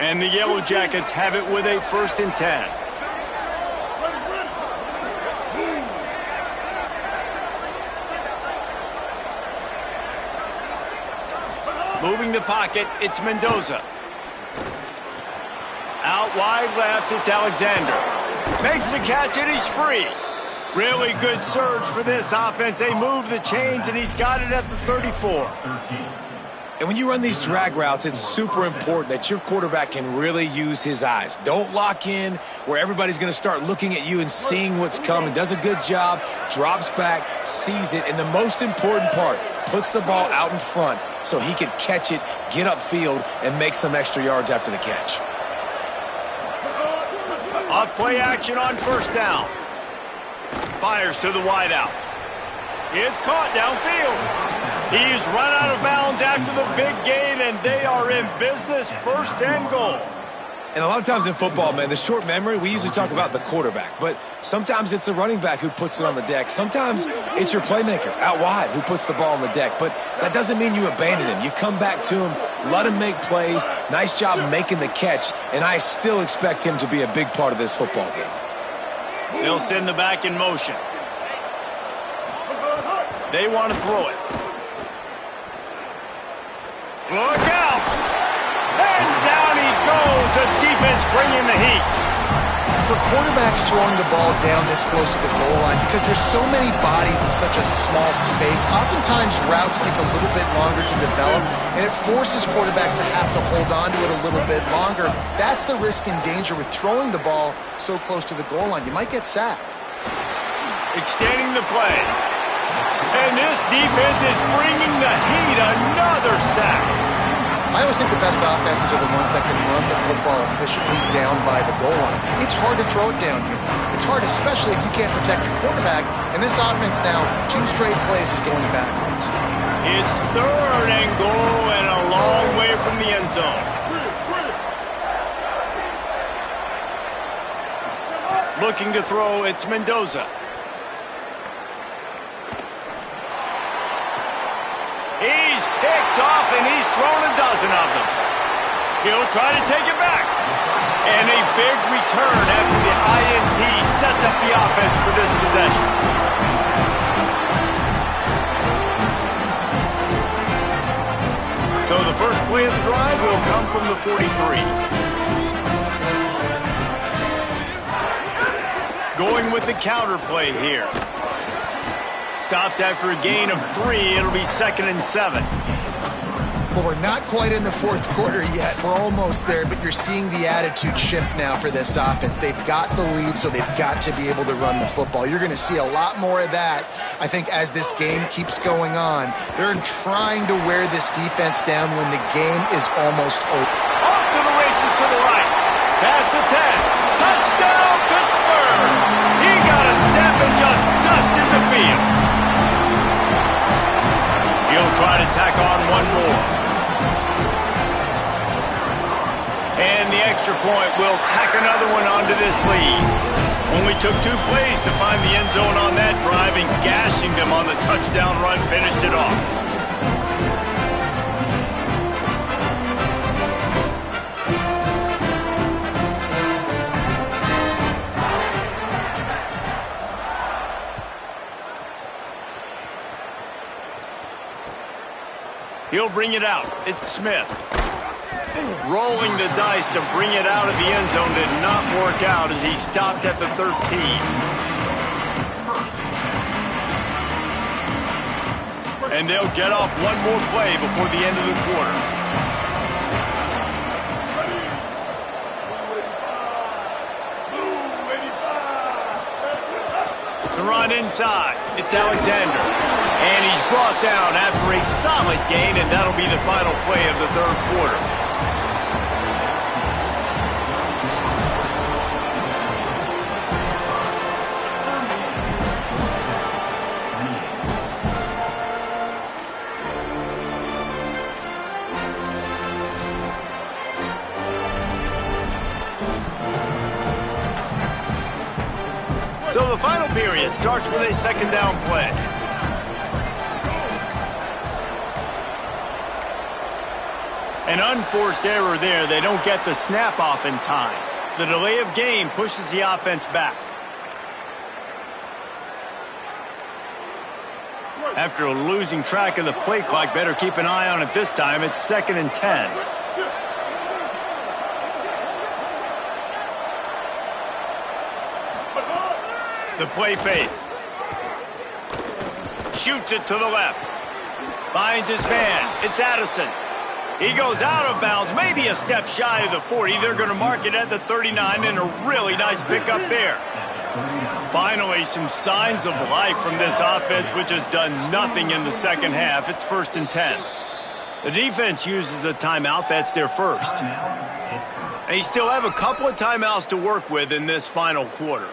And the Yellow Jackets have it with a 1st and 10. Moving the pocket, it's Mendoza. Out wide left, it's Alexander. Makes the catch, and he's free. Really good surge for this offense. They move the chains, and he's got it at the 34. And when you run these drag routes, it's super important that your quarterback can really use his eyes. Don't lock in where everybody's going to start looking at you and seeing what's coming. Does a good job, drops back, sees it, and the most important part, puts the ball out in front so he can catch it, get upfield, and make some extra yards after the catch. Off play action on 1st down. Fires to the wideout. It's caught downfield. He's run out of bounds after the big gain, and they are in business, 1st and goal. And a lot of times in football, man, the short memory, we usually talk about the quarterback. But sometimes it's the running back who puts it on the deck. Sometimes it's your playmaker out wide who puts the ball on the deck. But that doesn't mean you abandon him. You come back to him, let him make plays. Nice job making the catch. And I still expect him to be a big part of this football game. They'll send the back in motion. They want to throw it. Look out! And down he goes. The defense bringing the heat. For quarterbacks throwing the ball down this close to the goal line, because there's so many bodies in such a small space, oftentimes routes take a little bit longer to develop, and it forces quarterbacks to have to hold on to it a little bit longer. That's the risk and danger with throwing the ball so close to the goal line. You might get sacked. Extending the play. And this defense is bringing the heat. Another sack. I always think the best offenses are the ones that can run the football efficiently down by the goal line. It's hard to throw it down here. It's hard, especially if you can't protect your quarterback. And this offense now, 2 straight plays is going backwards. It's 3rd and goal and a long way from the end zone. Looking to throw, it's Mendoza. He's picked off, and he's thrown a dozen of them. He'll try to take it back. And a big return after the INT sets up the offense for this possession. So the first play of the drive will come from the 43. Going with the counter play here. Stopped after a gain of 3. It'll be 2nd and 7. Well, we're not quite in the 4th quarter yet. We're almost there, but you're seeing the attitude shift now for this offense. They've got the lead, so they've got to be able to run the football. You're going to see a lot more of that, I think, as this game keeps going on. They're trying to wear this defense down when the game is almost over. Off to the races to the right. Past the 10. Touchdown, Pittsburgh! He got a step and just dusted the field. He'll try to tack on one more. And the extra point will tack another one onto this lead. Only took 2 plays to find the end zone on that drive, and gashing them on the touchdown run finished it off. He'll bring it out. It's Smith. Rolling the dice to bring it out of the end zone did not work out as he stopped at the 13. And they'll get off one more play before the end of the quarter. The run inside. It's Alexander. And he's brought down after a solid gain, and that'll be the final play of the 3rd quarter. So the final period starts with a 2nd down play. An unforced error there. They don't get the snap off in time. The delay of game pushes the offense back. After losing track of the play clock, better keep an eye on it this time. It's 2nd and 10. The play fake. Shoots it to the left. Finds his man. It's Addison. He goes out of bounds, maybe a step shy of the 40. They're going to mark it at the 39, and a really nice pickup there. Finally, some signs of life from this offense, which has done nothing in the second half. It's 1st and 10. The defense uses a timeout. That's their first. They still have a couple of timeouts to work with in this final quarter.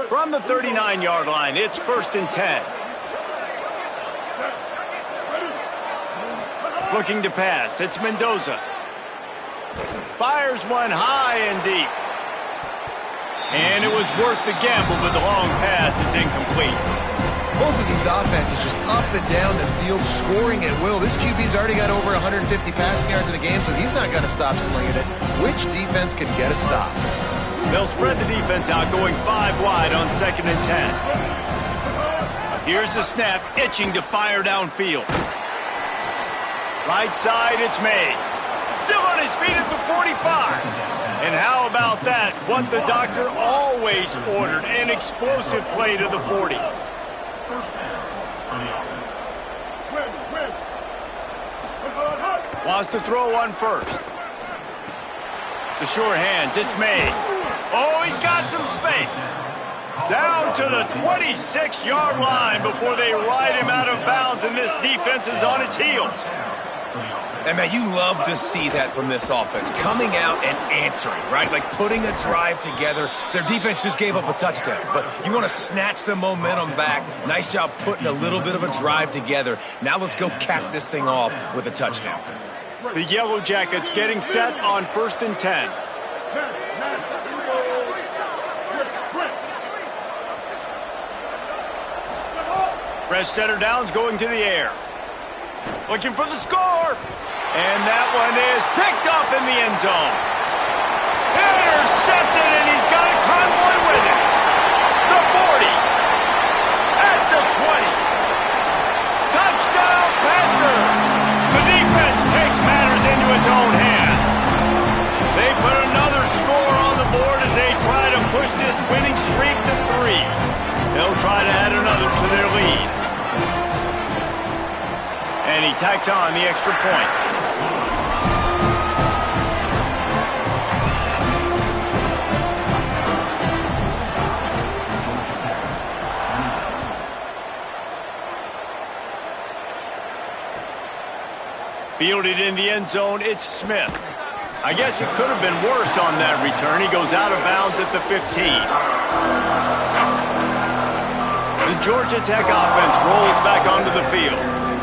From the 39-yard line, it's 1st and 10. Looking to pass, it's Mendoza. Fires one high and deep. And it was worth the gamble, but the long pass is incomplete. Both of these offenses just up and down the field, scoring at will. This QB's already got over 150 passing yards in the game, so he's not going to stop slinging it. Which defense can get a stop? They'll spread the defense out, going 5 wide on 2nd and 10. Here's the snap, itching to fire downfield. Right side, it's May. Still on his feet at the 45. And how about that? What the doctor always ordered, an explosive play to the 40. Wants to throw on first. The sure hands, it's May. Oh, he's got some space. Down to the 26-yard line before they ride him out of bounds, and this defense is on its heels. And, man, you love to see that from this offense, coming out and answering, right? Like putting a drive together. Their defense just gave up a touchdown, but you want to snatch the momentum back. Nice job putting a little bit of a drive together. Now let's go cap this thing off with a touchdown. The Yellow Jackets getting set on 1st and 10. Fresh center downs going to the air. Looking for the score. And that one is picked up in the end zone. Intercepted, and he's got a convoy with it. The 40. At the 20. Touchdown, Panthers. The defense takes matters into its own hands. They put another score on the board as they try to push this winning streak to 3. They'll try to add another to their lead. And he tacks on the extra point. Fielded in the end zone, it's Smith. I guess it could have been worse on that return. He goes out of bounds at the 15. The Georgia Tech offense rolls back onto the field.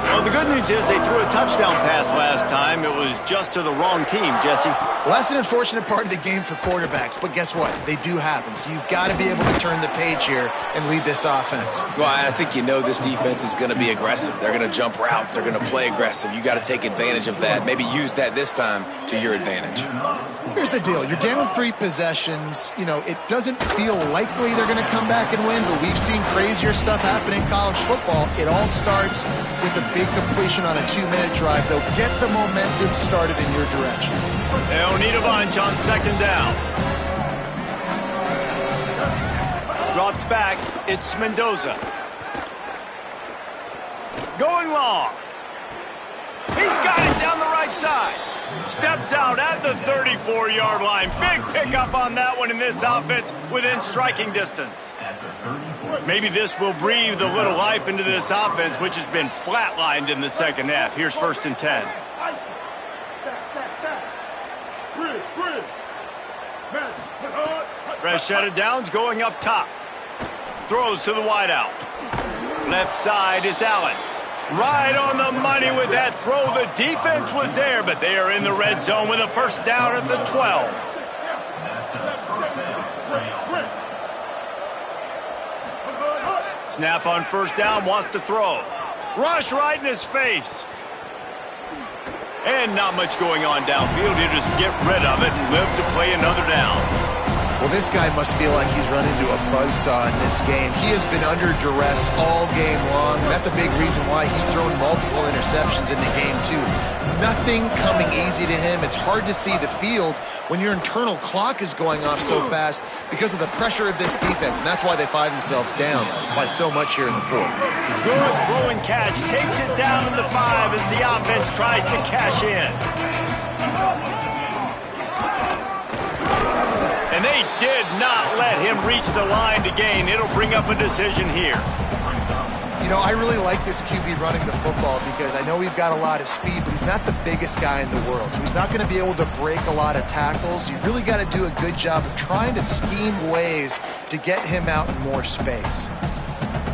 Well, the good news is they threw a touchdown pass last time. It was just to the wrong team, Jesse. Well, that's an unfortunate part of the game for quarterbacks, but guess what? They do happen, so you've got to be able to turn the page here and lead this offense. Well, I think you know this defense is going to be aggressive. They're going to jump routes. They're going to play aggressive. You got to take advantage of that. Maybe use that this time to your advantage. Here's the deal. You're down 3 possessions. You know, it doesn't feel likely they're going to come back and win, but we've seen crazier stuff happen in college football. It all starts with a big completion on a 2-minute drive. They'll get the momentum started in your direction. They don't need a bunch on 2nd down. Drops back. It's Mendoza. Going long. He's got it down the right side. Steps out at the 34-yard line. Big pickup on that one in this offense within striking distance. Maybe this will breathe a little life into this offense, which has been flatlined in the second half. Here's 1st and 10. Fresh set of downs going up top. Throws to the wideout. Left side is Allen. Right on the money with that throw. The defense was there, but they are in the red zone with a 1st down at the 12. Snap on first down, wants to throw. Rush right in his face. And not much going on downfield. He'll just get rid of it and live to play another down. Well, this guy must feel like he's run into a buzzsaw in this game. He has been under duress all game long, and that's a big reason why he's thrown multiple interceptions in the game, too. Nothing coming easy to him. It's hard to see the field when your internal clock is going off so fast because of the pressure of this defense, and that's why they find themselves down by so much here in the fourth. Good throw and catch. Takes it down to the 5 as the offense tries to cash in. And they did not let him reach the line to gain. It'll bring up a decision here. You know, I really like this QB running the football because I know he's got a lot of speed, but he's not the biggest guy in the world. So he's not going to be able to break a lot of tackles. You really got to do a good job of trying to scheme ways to get him out in more space.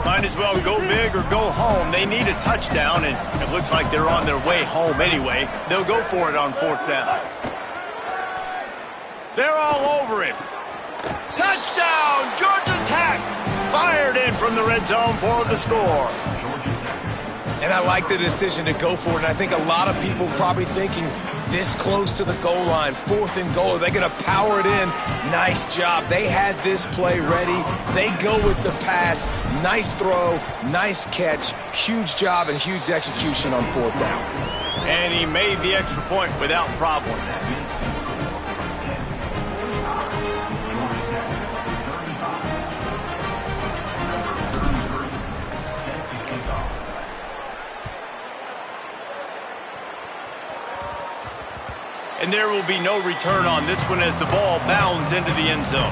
Might as well go big or go home. They need a touchdown, and it looks like they're on their way home anyway. They'll go for it on fourth down. They're all over him. Touchdown, Georgia Tech! Fired in from the red zone for the score. And I like the decision to go for it, and I think a lot of people probably thinking this close to the goal line, 4th and goal, are they going to power it in? Nice job. They had this play ready. They go with the pass. Nice throw, nice catch, huge job and huge execution on 4th down. And he made the extra point without problem. And there will be no return on this one as the ball bounds into the end zone.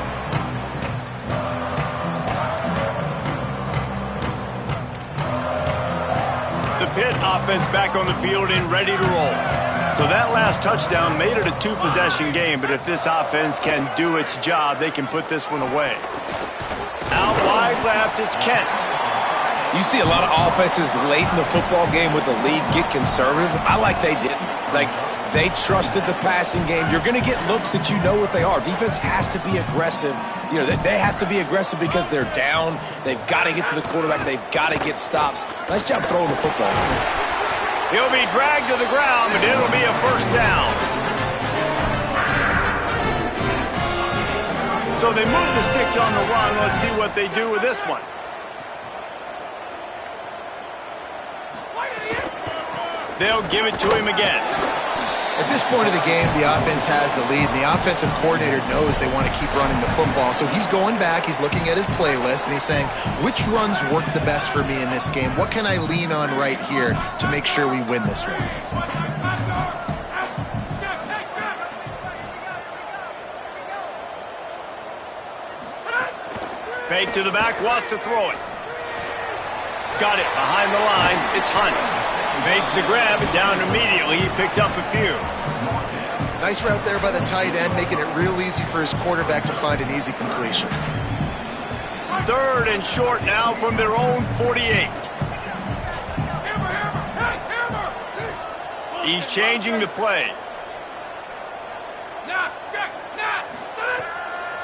The Pitt offense back on the field and ready to roll. So that last touchdown made it a 2-possession game, but if this offense can do its job, they can put this one away. Out wide left, it's Kent. You see a lot of offenses late in the football game with the lead get conservative. I like they didn't. They trusted the passing game. You're going to get looks that you know what they are. Defense has to be aggressive. You know, they have to be aggressive because they're down. They've got to get to the quarterback. They've got to get stops. Nice job throwing the football. He'll be dragged to the ground, but it'll be a first down. So they move the sticks on the run. Let's see what they do with this one. They'll give it to him again. At this point of the game, the offense has the lead, and the offensive coordinator knows they want to keep running the football. So he's going back, he's looking at his playlist, and he's saying, which runs work the best for me in this game? What can I lean on right here to make sure we win this one? Fake to the back, wants to throw it. Got it behind the line. It's Hunt. Makes the grab and down immediately. He picks up a few. Nice route there by the tight end, making it real easy for his quarterback to find an easy completion. 3rd and short now from their own 48. He's changing the play.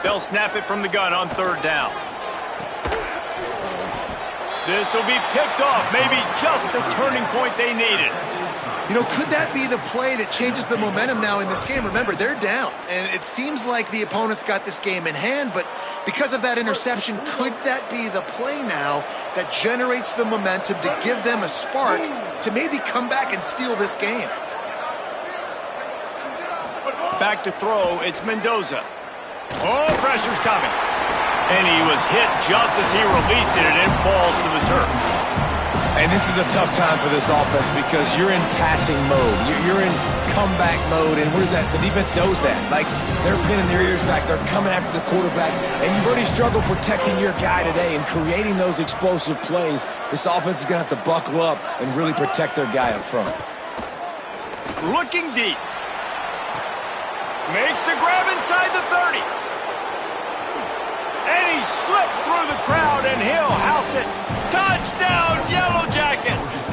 They'll snap it from the gun on 3rd down. This will be picked off, maybe just the turning point they needed. You know, could that be the play that changes the momentum now in this game? Remember, they're down, and it seems like the opponent's got this game in hand, but because of that interception, could that be the play now that generates the momentum to give them a spark to maybe come back and steal this game? Back to throw, it's Mendoza. Oh, pressure's coming. And he was hit just as he released it, and it falls to the turf. And this is a tough time for this offense because you're in passing mode. You're in comeback mode, and where's that? The defense knows that. Like, they're pinning their ears back. They're coming after the quarterback, and you've already struggled protecting your guy today and creating those explosive plays. This offense is going to have to buckle up and really protect their guy up front. Looking deep. Makes the grab inside the 30. And he slipped through the crowd, and he'll house it. Touchdown, Yellow Jackets!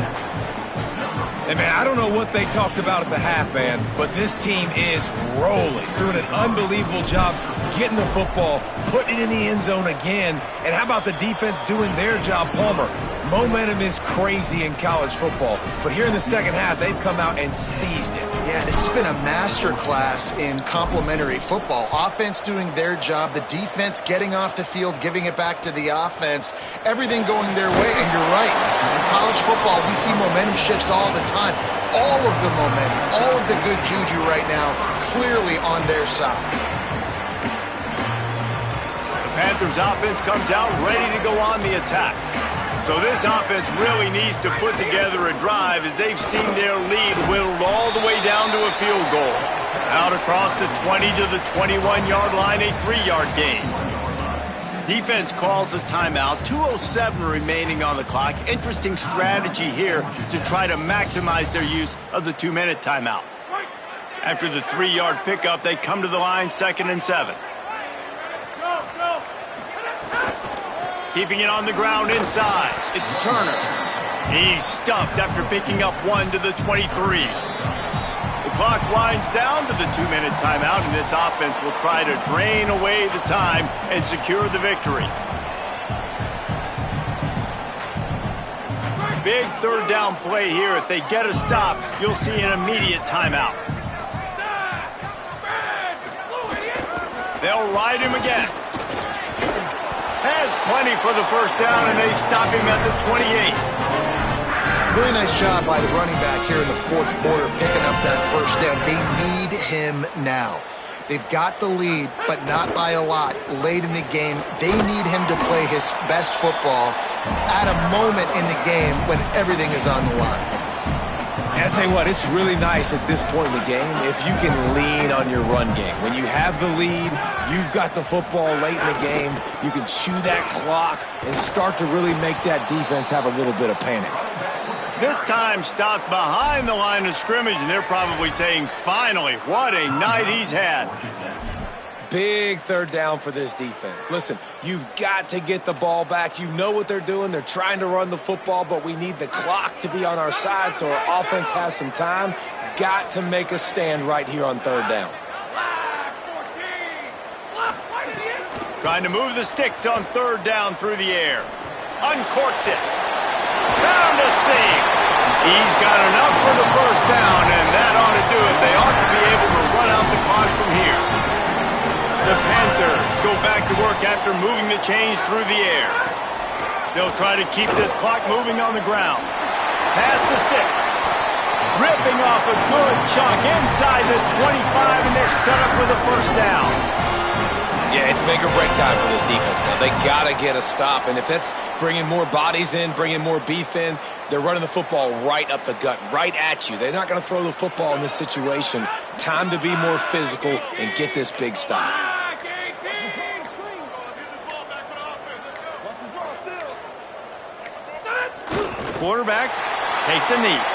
Hey, man, I don't know what they talked about at the half, man, but this team is rolling, doing an unbelievable job getting the football, putting it in the end zone again. And how about the defense doing their job, Palmer? Momentum is crazy in college football, but here in the second half, they've come out and seized it. Yeah, this has been a masterclass in complementary football. Offense doing their job, the defense getting off the field, giving it back to the offense, everything going their way. And you're right, in college football, we see momentum shifts all the time. All of the momentum, all of the good juju right now, clearly on their side. The Panthers offense comes out ready to go on the attack. So this offense really needs to put together a drive as they've seen their lead whittled all the way down to a field goal. Out across the 20 to the 21-yard line, a 3-yard gain. Defense calls a timeout, 2:07 remaining on the clock. Interesting strategy here to try to maximize their use of the 2-minute timeout. After the 3-yard pickup, they come to the line, 2nd and 7. Keeping it on the ground inside. It's Turner. He's stuffed after picking up 1 to the 23. The clock winds down to the 2-minute timeout, and this offense will try to drain away the time and secure the victory. Big third down play here. If they get a stop, you'll see an immediate timeout. They'll ride him again. Has plenty for the first down, and they stop him at the 28. Really nice job by the running back here in the fourth quarter, picking up that first down. They need him now. They've got the lead, but not by a lot. Late in the game, they need him to play his best football at a moment in the game when everything is on the line. And I'll tell you what, it's really nice at this point in the game if you can lean on your run game. When you have the lead, you've got the football late in the game, you can chew that clock and start to really make that defense have a little bit of panic. This time stopped behind the line of scrimmage, and they're probably saying, finally, what a night he's had. Big third down for this defense. Listen, you've got to get the ball back. You know what they're doing. They're trying to run the football, but we need the clock to be on our side so our offense has some time. Got to make a stand right here on third down. Trying to move the sticks on third down through the air. Uncorks it. Found a seam. He's got enough for the first down, and that ought to do it. They ought to be able to run out the clock from here. The Panthers go back to work after moving the chains through the air. They'll try to keep this clock moving on the ground. Pass to 6. Ripping off a good chunk inside the 25, and they're set up for the first down. Yeah, it's make or break time for this defense now. They got to get a stop, and if that's bringing more bodies in, bringing more beef in, they're running the football right up the gut, right at you. They're not going to throw the football in this situation. Time to be more physical and get this big stop. Quarterback takes a knee.